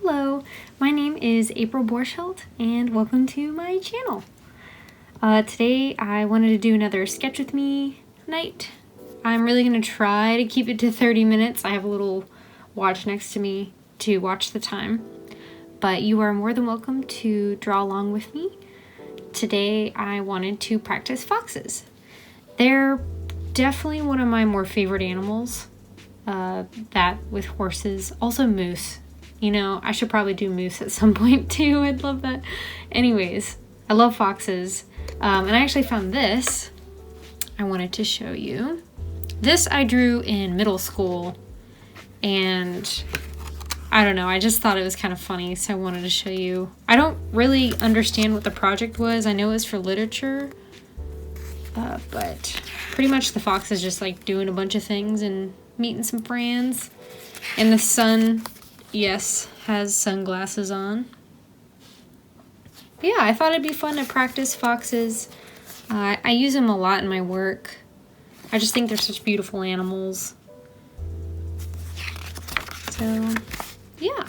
Hello, my name is April Borschelt and welcome to my channel. Today I wanted to do another sketch with me night. I'm really going to try to keep it to 30 minutes. I have a little watch next to me to watch the time, but you are more than welcome to draw along with me. Today I wanted to practice foxes. They're definitely one of my more favorite animals, that with horses. Also moose. You know, I should probably do moose at some point too. I'd love that. Anyways, I love foxes. And I actually found this. I wanted to show you. This I drew in middle school. And I don't know, I just thought it was kind of funny, so I wanted to show you. I don't really understand what the project was. I know it was for literature. But pretty much the fox is just like doing a bunch of things and meeting some friends. And the sun, yes, has sunglasses on. But yeah, I thought it'd be fun to practice foxes. I use them a lot in my work. I just think they're such beautiful animals. So, yeah.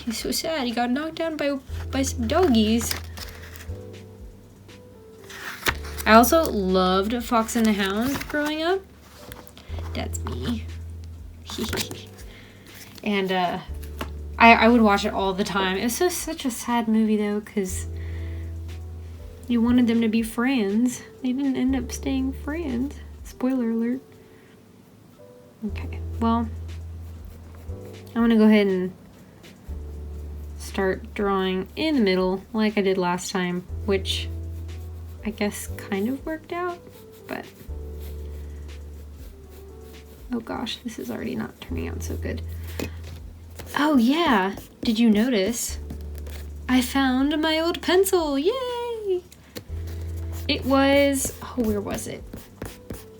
He's so sad. He got knocked down by some doggies. I also loved Fox and the Hound growing up. That's me. And I would watch it all the time. It was such a sad movie though, because you wanted them to be friends. They didn't end up staying friends. Spoiler alert. Okay, well, I'm gonna go ahead and start drawing in the middle like I did last time, which I guess kind of worked out, but oh gosh, this is already not turning out so good. Oh yeah, did you notice? I found my old pencil, yay! It was, oh, where was it?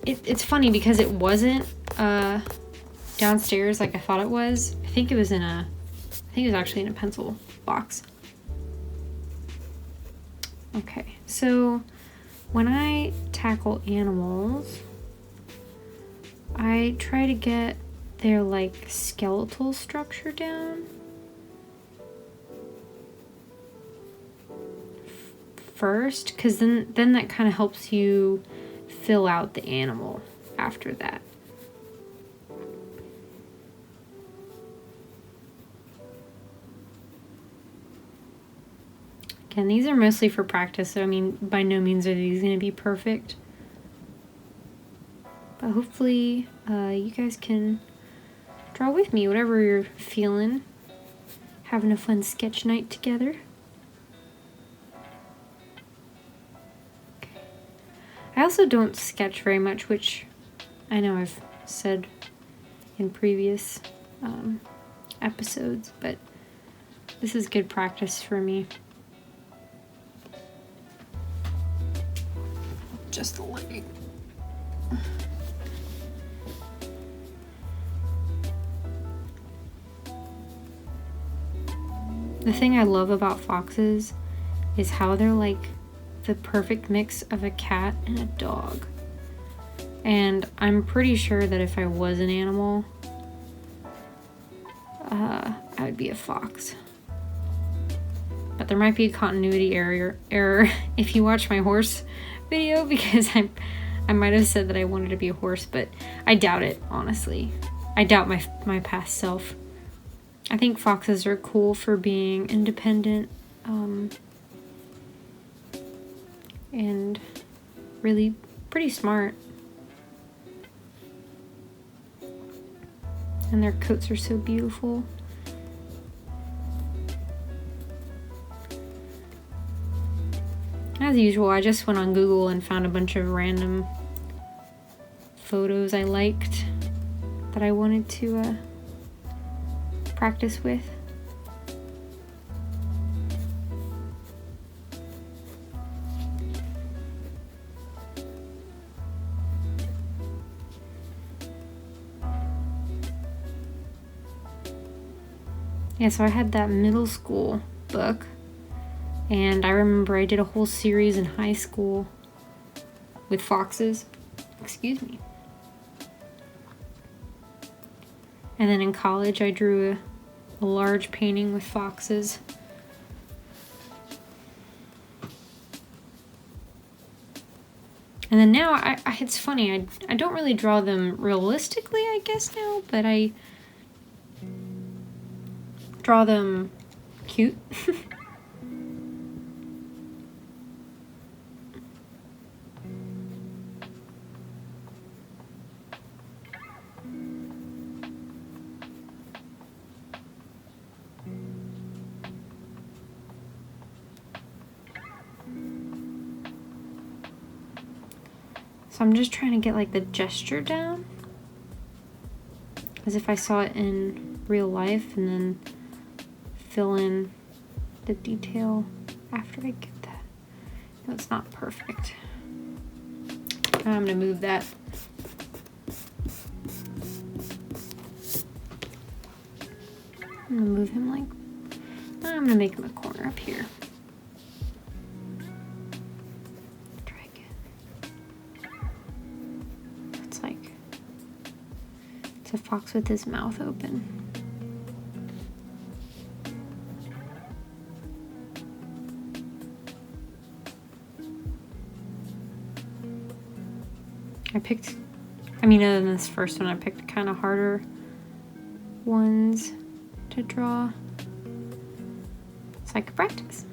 It's funny because it wasn't downstairs like I thought it was. I think it was actually in a pencil box. Okay, so when I tackle animals, I try to get their like skeletal structure down first, because then that kind of helps you fill out the animal after that. Again, these are mostly for practice, so I mean, by no means are these going to be perfect. But hopefully, you guys can draw with me, whatever you're feeling. Having a fun sketch night together. Okay. I also don't sketch very much, which I know I've said in previous episodes, but this is good practice for me. Just a little. The thing I love about foxes is how they're like the perfect mix of a cat and a dog. And I'm pretty sure that if I was an animal, I would be a fox. But there might be a continuity error if you watch my horse video, because I might have said that I wanted to be a horse, but I doubt it, honestly. I doubt my past self. I think foxes are cool for being independent, and really pretty smart. And their coats are so beautiful. As usual, I just went on Google and found a bunch of random photos I liked that I wanted to practice with. Yeah, so I had that middle school book, and I remember I did a whole series in high school with foxes. Excuse me. And then in college I drew a large painting with foxes. And then now, it's funny, I don't really draw them realistically, I guess now, but I draw them cute. So I'm just trying to get like the gesture down, as if I saw it in real life, and then fill in the detail after I get that. No, it's not perfect. I'm gonna move that. I'm gonna move him like, I'm gonna make him a corner up here. It's a fox with his mouth open. Other than this first one, I picked kind of harder ones to draw so I could practice.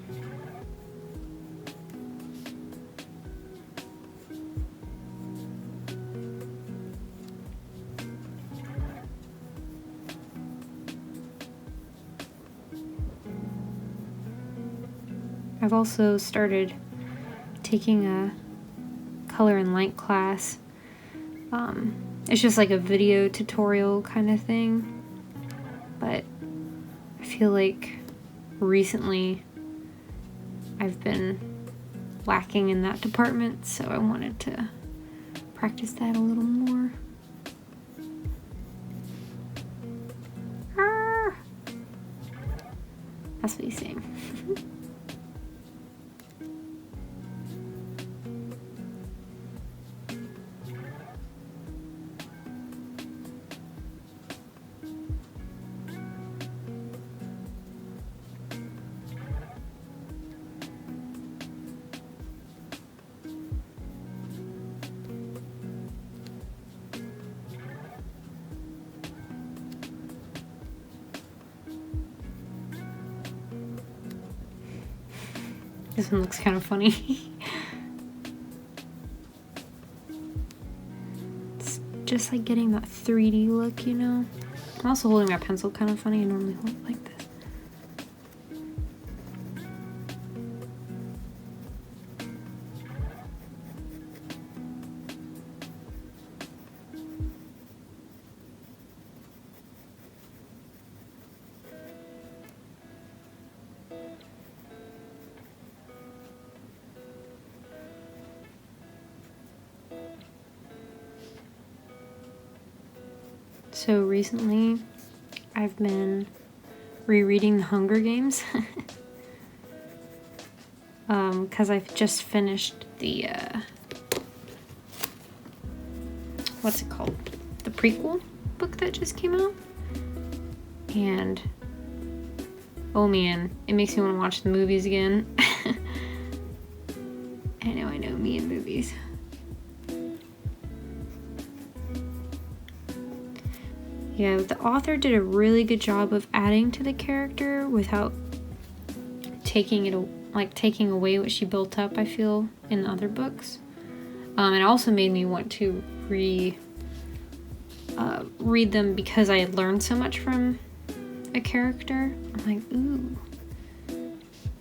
I've also started taking a color and light class. It's just like a video tutorial kind of thing, but I feel like recently I've been lacking in that department, so I wanted to practice that a little more. Ah! That's what he's saying. This one looks kind of funny. It's just like getting that 3D look, you know? I'm also holding my pencil kind of funny. I normally hold it like this. So recently, I've been rereading The Hunger Games because I've just finished the, what's it called? The prequel book that just came out. And, oh man, it makes me want to watch the movies again. I know, me and movies. Yeah, the author did a really good job of adding to the character without taking away what she built up, I feel, in the other books. It also made me want to read them because I had learned so much from a character. I'm like, ooh.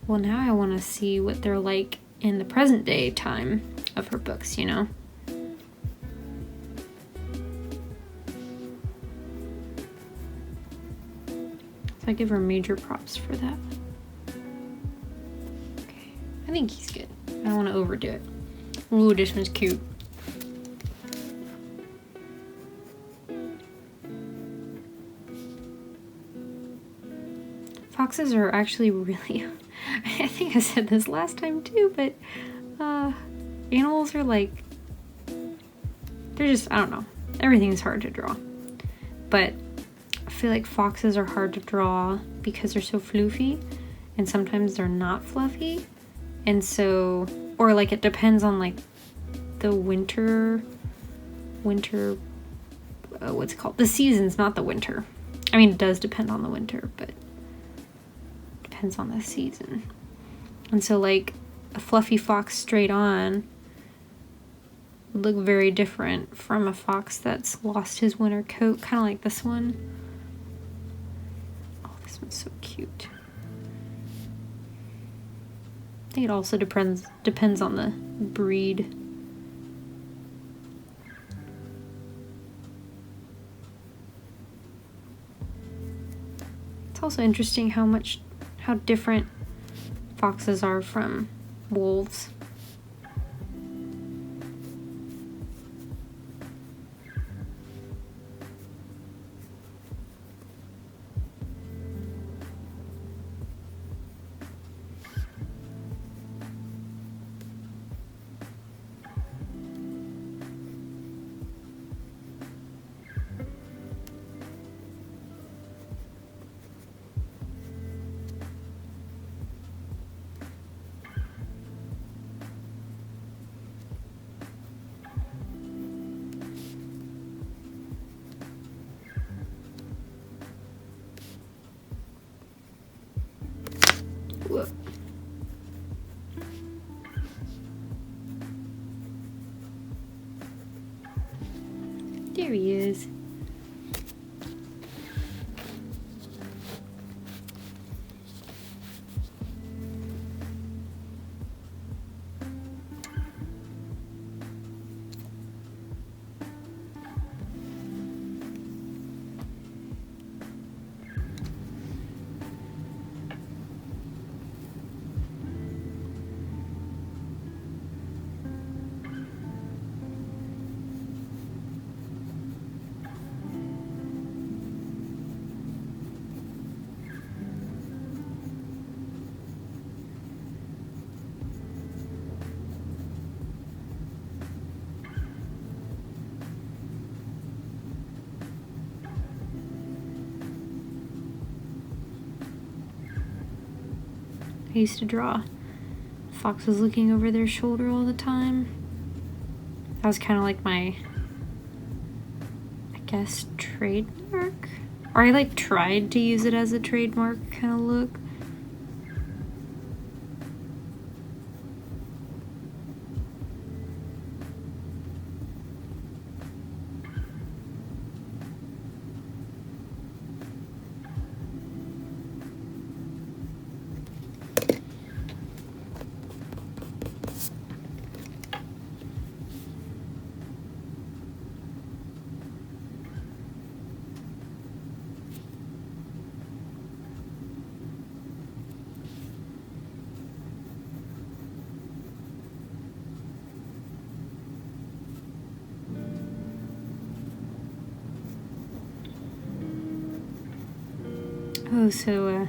Well, now I want to see what they're like in the present day time of her books, you know? So I give her major props for that. Okay, I think he's good. I don't want to overdo it. Ooh, this one's cute. Foxes are actually really, I think I said this last time too, but animals are like, they're just, I don't know. Everything's hard to draw. But feel like foxes are hard to draw because they're so floofy, and sometimes they're not fluffy. And so, or like it depends on like the winter, what's it called? The seasons, not the winter. I mean, it does depend on the winter, but it depends on the season. And so like a fluffy fox straight on would look very different from a fox that's lost his winter coat, kind of like this one. Oh, this one's so cute. I think it also depends on the breed. It's also interesting how different foxes are from wolves. Whoa. There he is. I used to draw foxes looking over their shoulder all the time. That was kind of like my, I guess, trademark? Or I like tried to use it as a trademark kind of look. Oh, so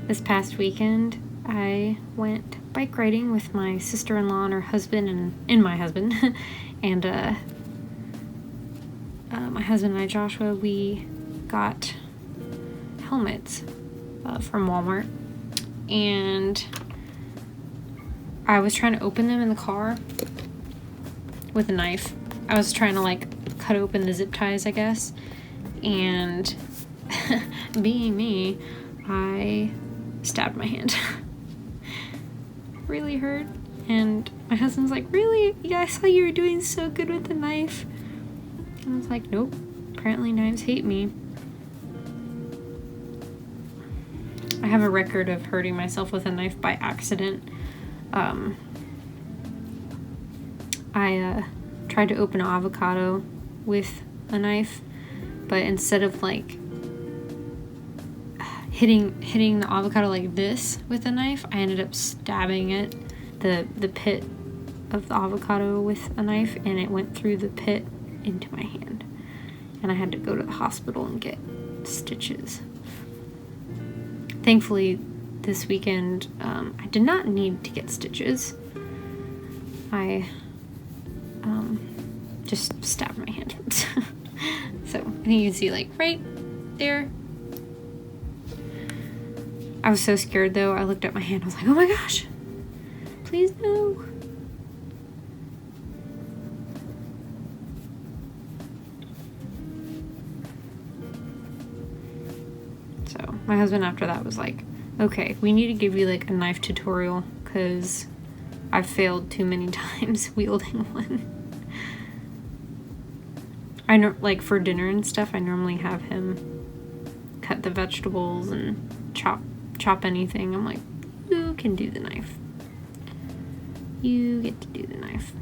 this past weekend I went bike riding with my sister-in-law and her husband and my husband and my husband and I, Joshua, we got helmets from Walmart, and I was trying to open them in the car with a knife. I was trying to like cut open the zip ties, I guess, and being me, I stabbed my hand. Really hurt. And my husband's like, really? Yeah, I saw you were doing so good with the knife. And I was like, nope, apparently knives hate me. I have a record of hurting myself with a knife by accident. I tried to open an avocado with a knife, but instead of like hitting the avocado like this with a knife, I ended up stabbing it, the pit of the avocado with a knife, and it went through the pit into my hand, and I had to go to the hospital and get stitches. Thankfully, this weekend, I did not need to get stitches. I just stabbed my hand. So I think you can see, like, right there. I was so scared though. I looked at my hand. I was like, oh my gosh, please no. So my husband after that was like, okay, we need to give you like a knife tutorial because I've failed too many times wielding one. I know, like for dinner and stuff, I normally have him cut the vegetables and chop anything. I'm like, you can do the knife. You get to do the knife.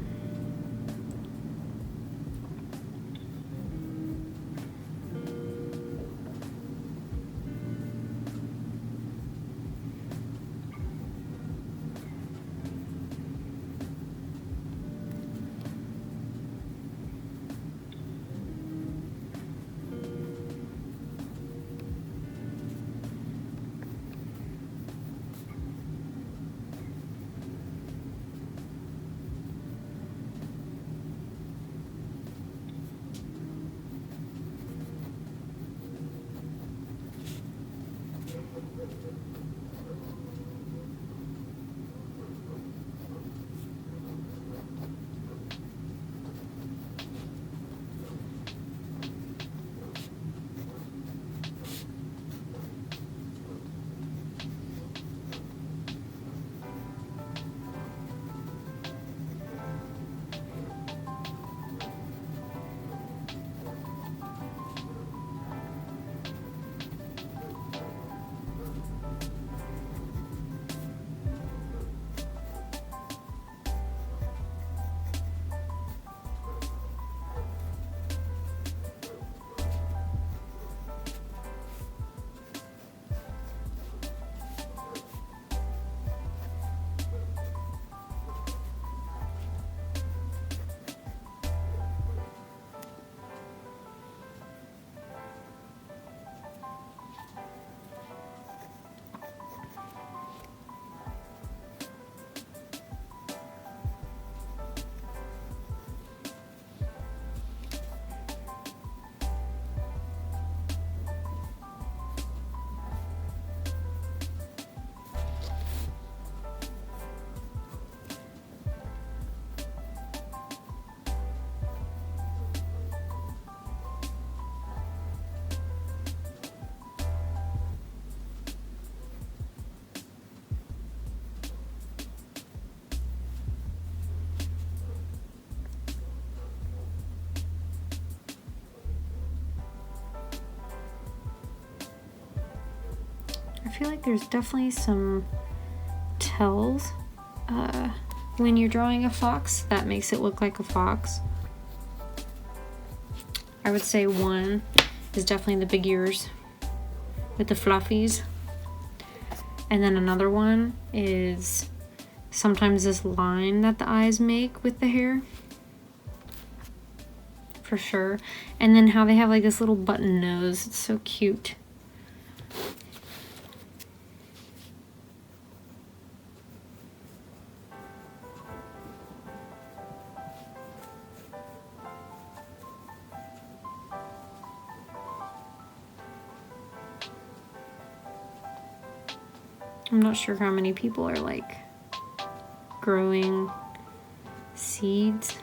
I feel like there's definitely some tells when you're drawing a fox that makes it look like a fox. I would say one is definitely the big ears with the fluffies. And then another one is sometimes this line that the eyes make with the hair. For sure. And then how they have like this little button nose. It's so cute. I'm not sure how many people are like growing seeds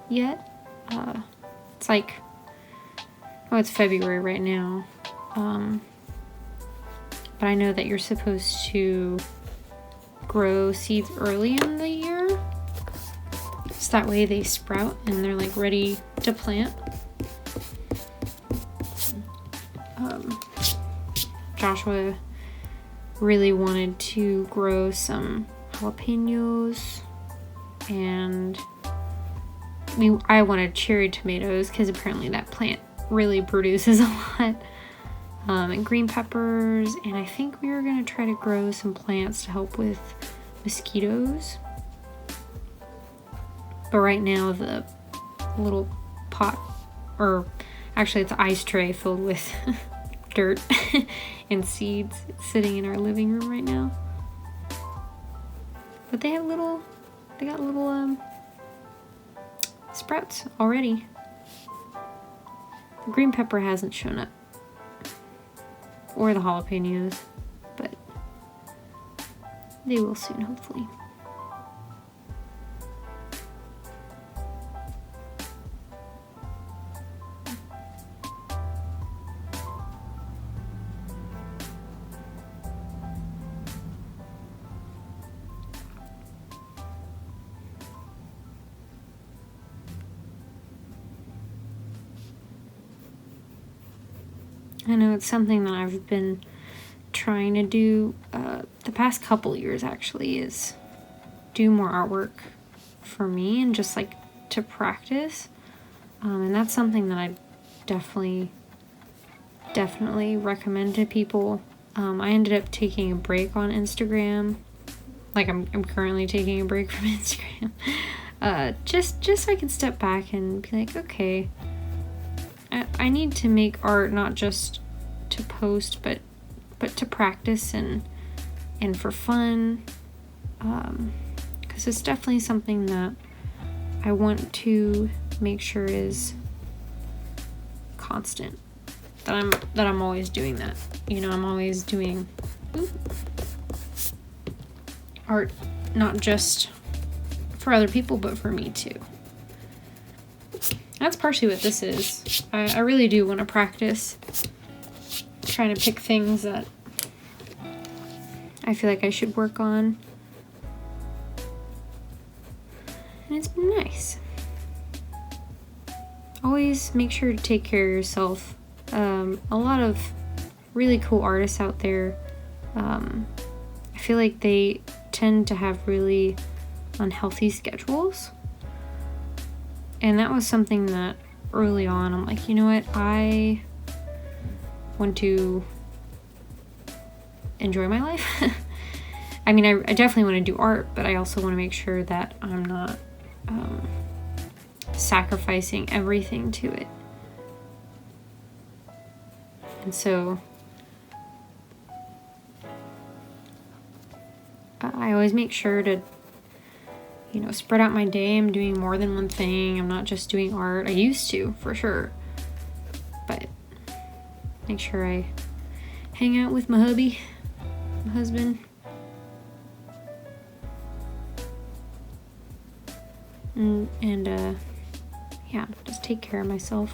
yet. It's like, oh, it's February right now. But I know that you're supposed to grow seeds early in the year. So that way they sprout and they're like ready to plant. Joshua really wanted to grow some jalapenos, and I wanted cherry tomatoes because apparently that plant really produces a lot, and green peppers, and I think we were going to try to grow some plants to help with mosquitoes. But right now the little pot, or actually it's an ice tray filled with dirt and seeds, it's sitting in our living room right now. But they got little sprouts already. The green pepper hasn't shown up or the jalapenos, but they will soon, hopefully. I know it's something that I've been trying to do the past couple years, actually, is do more artwork for me and just like to practice. And that's something that I definitely recommend to people. I ended up taking a break on Instagram. Like I'm currently taking a break from Instagram. Just so I can step back and be like, okay, I need to make art not just to post, but to practice and for fun. Because it's definitely something that I want to make sure is constant. That I'm always doing that. You know, I'm always doing art, not just for other people, but for me too. That's partially what this is. I really do want to practice trying to pick things that I feel like I should work on. And it's been nice. Always make sure to take care of yourself. A lot of really cool artists out there, I feel like they tend to have really unhealthy schedules. And that was something that early on, I'm like, you know what, I want to enjoy my life. I mean, I definitely want to do art, but I also want to make sure that I'm not sacrificing everything to it. And so I always make sure to, you know, spread out my day. I'm doing more than one thing. I'm not just doing art. I used to, for sure. But make sure I hang out with my hubby, my husband. And yeah, just take care of myself.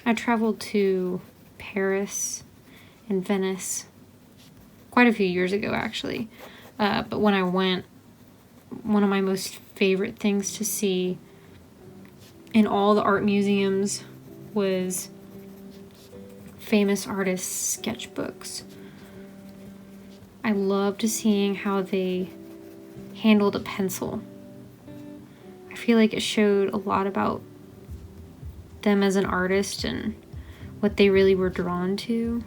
I traveled to Paris and Venice quite a few years ago, actually. But when I went, one of my most favorite things to see in all the art museums was famous artists' sketchbooks. I loved seeing how they handled a pencil. I feel like it showed a lot about them as an artist and what they really were drawn to.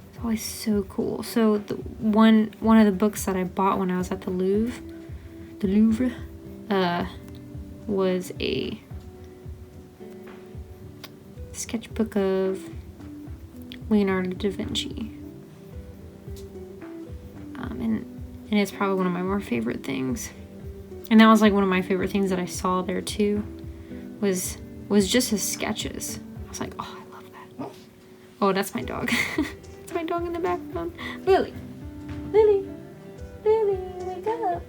It's always so cool. So one of the books that I bought when I was at the Louvre, was a sketchbook of Leonardo da Vinci. And it's probably one of my more favorite things. And that was like one of my favorite things that I saw there too, was just his sketches. I was like, oh, I love that. Oh, that's my dog. That's my dog in the background. Lily, wake up.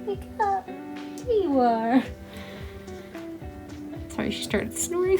Wake up. There you are. Sorry, she started snoring.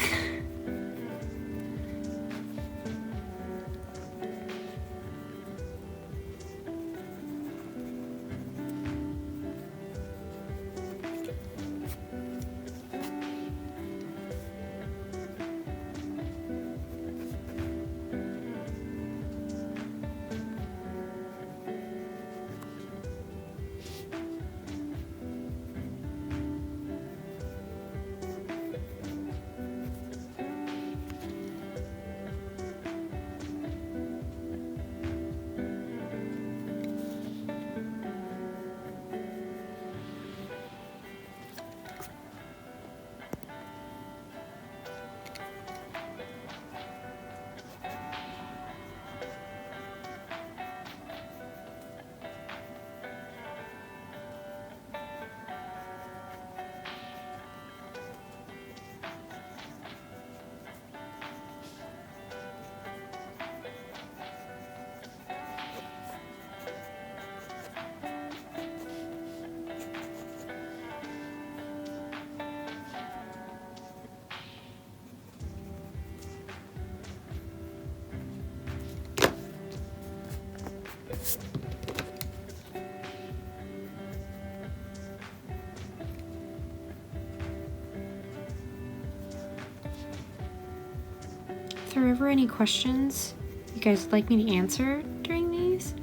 if there are ever any questions you guys would like me to answer during these,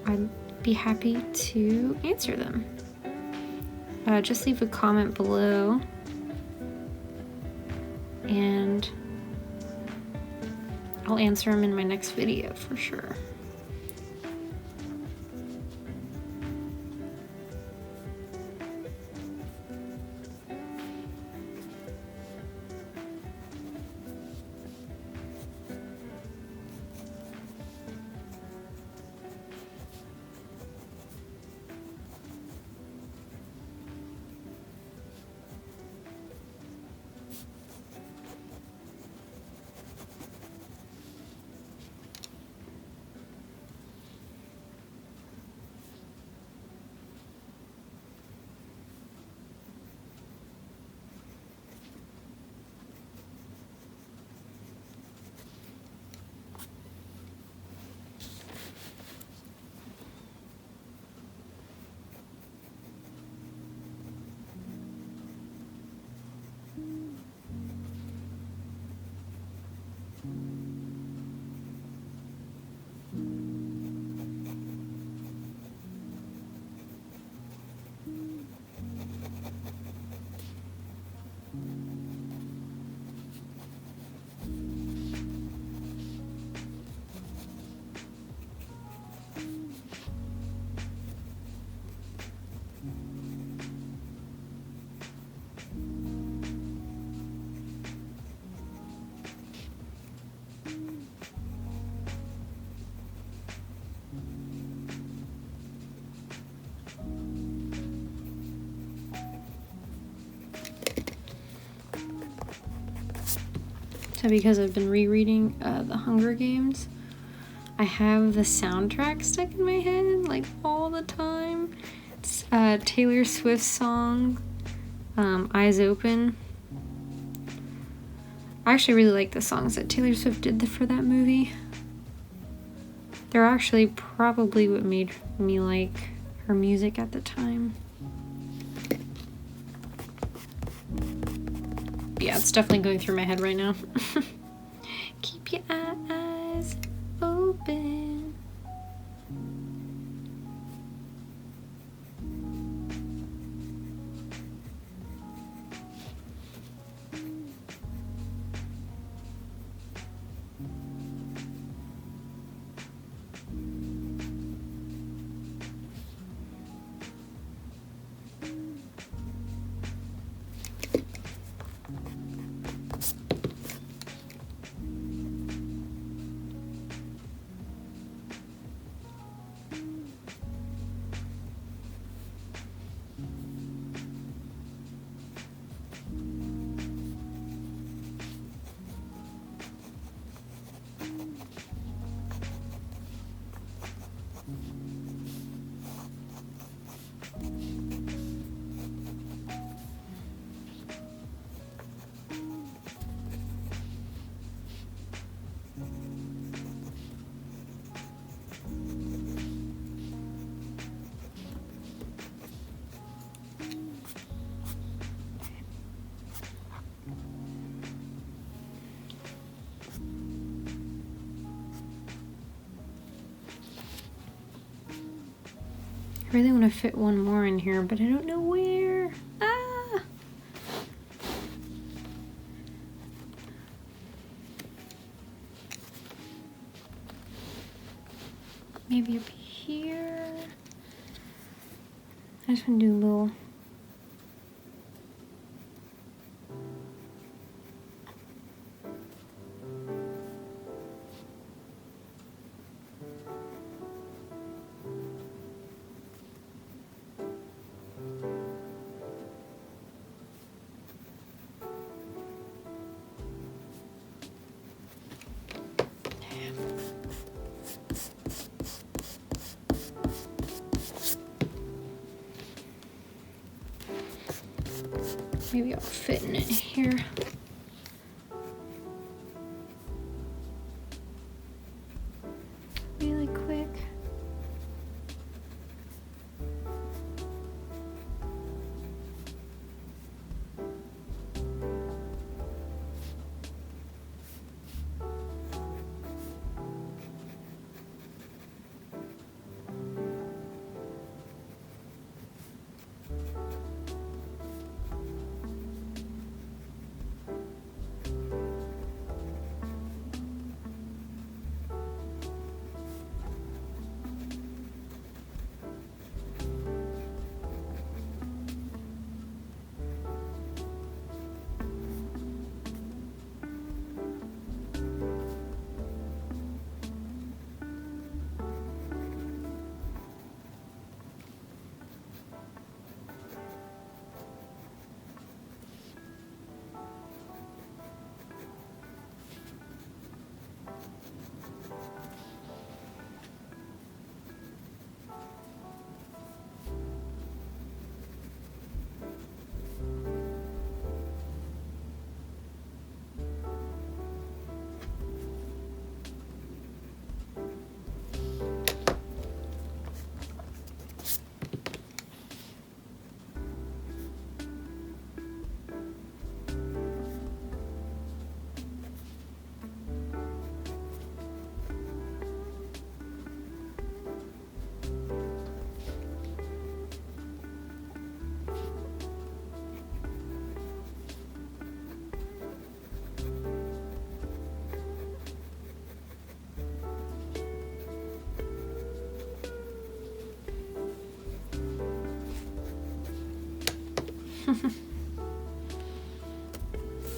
I'd be happy to answer them. Just leave a comment below and I'll answer them in my next video for sure. So because I've been rereading The Hunger Games, I have the soundtrack stuck in my head like all the time. It's Taylor Swift's song, Eyes Open. I actually really like the songs that Taylor Swift did for that movie. They're actually probably what made me like her music at the time. Yeah, it's definitely going through my head right now. Keep your eyes open. I really want to fit one more in here, but I don't know where. Ah! Maybe up here. I just want to do a little. Maybe I'll fit in it here. Really quick.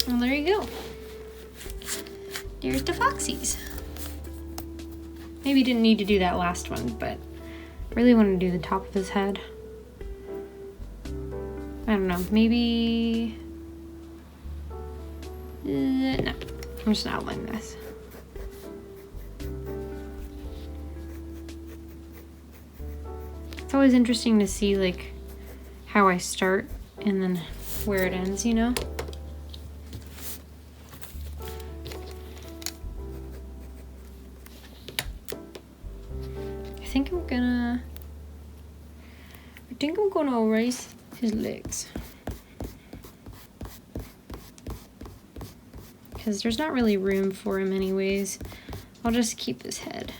Well, there you go. There's the foxies. Maybe didn't need to do that last one, but really want to do the top of his head. I don't know, maybe... no, I'm just outlining this. It's always interesting to see like how I start and then where it ends, you know? I think I'm gonna erase his legs. Because there's not really room for him anyways. I'll just keep his head.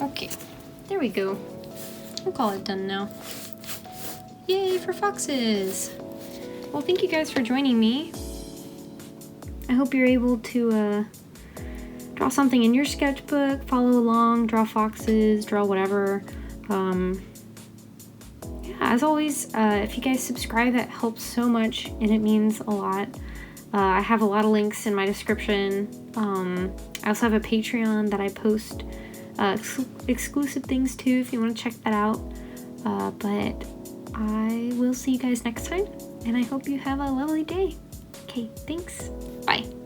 Okay, there we go. I'll call it done now. Yay for foxes! Well, thank you guys for joining me. I hope you're able to draw something in your sketchbook, follow along, draw foxes, draw whatever. Yeah, as always, if you guys subscribe, that helps so much and it means a lot. I have a lot of links in my description. I also have a Patreon that I post exclusive things too if you want to check that out. But I will see you guys next time, and I hope you have a lovely day. Okay, thanks. Bye.